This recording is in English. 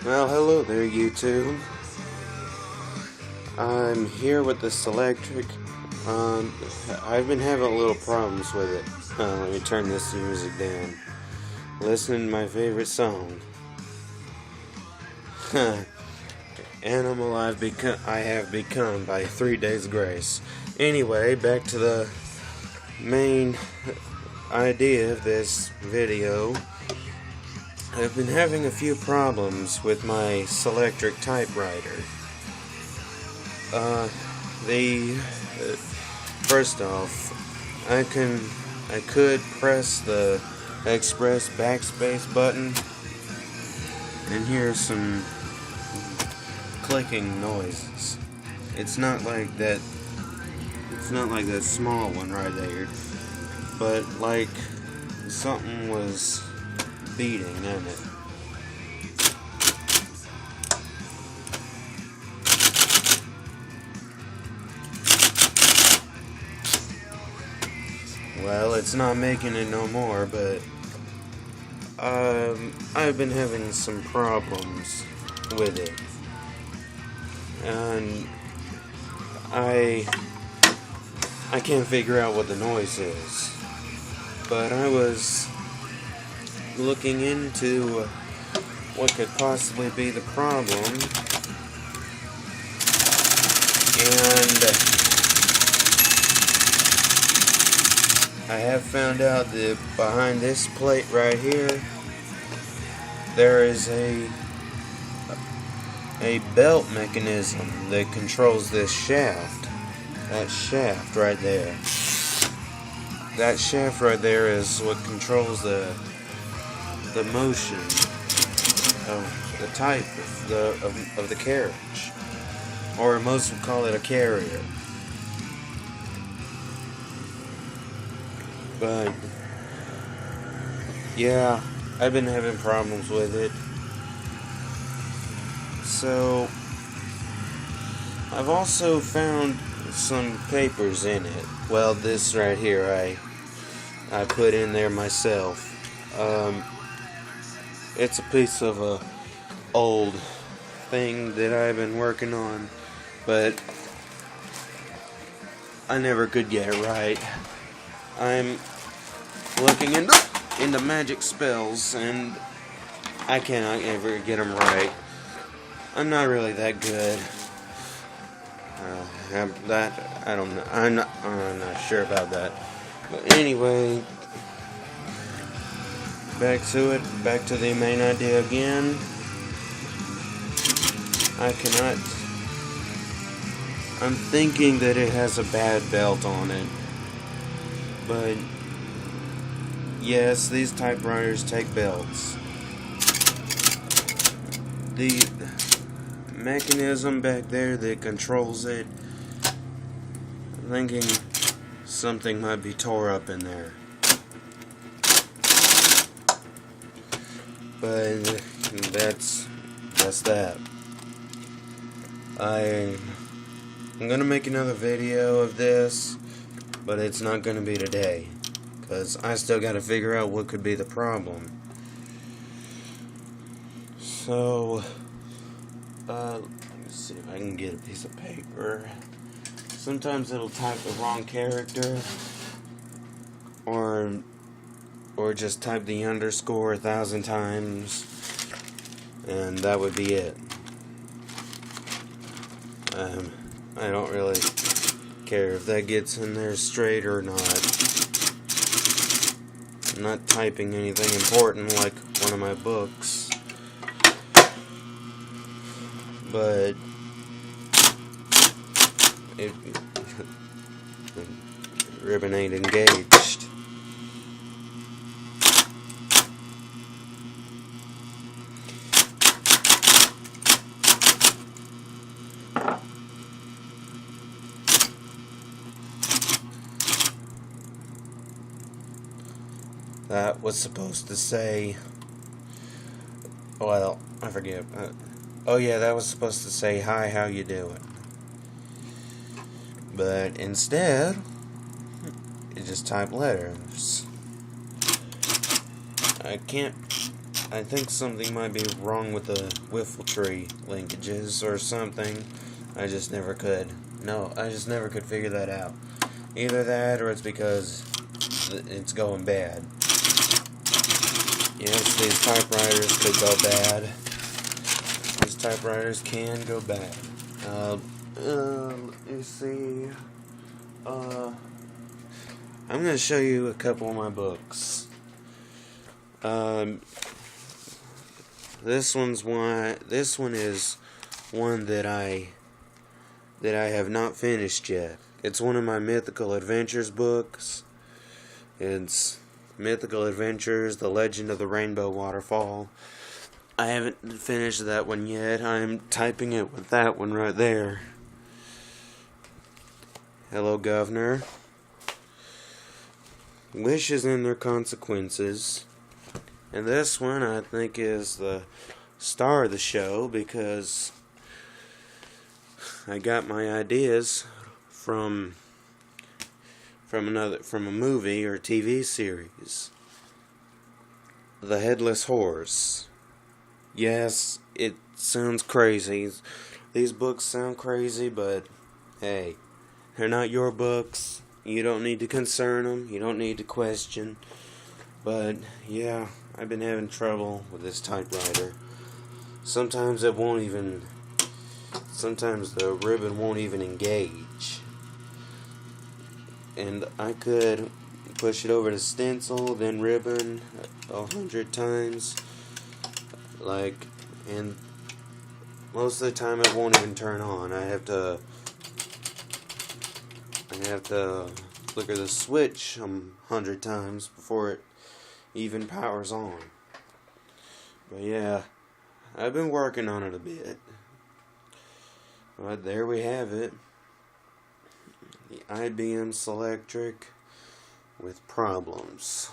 Well, hello there, YouTube. I'm here with the Selectric. I've been having a little problems with it. Let me turn this music down. Listening to my favorite song. Animal I have become by 3 days grace. Anyway, back to the main idea of this video. I've been having a few problems with my Selectric typewriter. First off, I could press the express backspace button and hear some clicking noises. It's not like that small one right there, but like something was beating in it. Well, it's not making it no more, but I've been having some problems with it, and I can't figure out what the noise is. But I was looking into what could possibly be the problem, and I have found out that behind this plate right here there is a belt mechanism that controls this shaft. That shaft right there. That shaft right there is what controls the motion of the type of the carriage, or most would call it a carrier. But yeah, I've been having problems with it. So I've also found some papers in it. Well, this right here I put in there myself. It's a piece of a old thing that I've been working on, but I never could get it right. I'm looking into magic spells, and I cannot ever get them right. I'm not really that good. I don't know. I'm not sure about that. But anyway, back to it. Back to the main idea again. I'm thinking that it has a bad belt on it. But yes, these typewriters take belts. The mechanism back there that controls it, I'm thinking something might be tore up in there. But that's that. I'm gonna make another video of this, but it's not gonna be today, because I still gotta figure out what could be the problem. So let me see if I can get a piece of paper. Sometimes it'll type the wrong character, or just type the underscore 1,000 times, and that would be it. I don't really care if that gets in there straight or not. I'm not typing anything important like one of my books, but the ribbon ain't engaged. That was supposed to say, well, I forget. Oh yeah, that was supposed to say, "Hi, how you doing?" But instead, it just typed letters. I can't I think something might be wrong with the wiffle tree linkages or something. I just never could. No, I just never could figure that out. Either that or it's because it's going bad. Yes, these typewriters could go bad. These typewriters can go bad. Let me see. I'm gonna show you a couple of my books. This one is one that I have not finished yet. It's one of my Mythical Adventures books. It's Mythical Adventures: The Legend of the Rainbow Waterfall. I haven't finished that one yet. I'm typing it with that one right there. Hello, Governor. Wishes and Their Consequences. And this one I think is the star of the show because I got my ideas from a movie or TV series. The Headless Horse. Yes, it sounds crazy. These books sound crazy, but hey, they're not your books. You don't need to concern them. You don't need to question. But yeah, I've been having trouble with this typewriter. Sometimes the ribbon won't even engage. And I could push it over to stencil, then ribbon 100 times. And most of the time it won't even turn on. I have to flicker the switch 100 times before it even powers on. But yeah, I've been working on it a bit. But there we have it. The IBM Selectric with problems.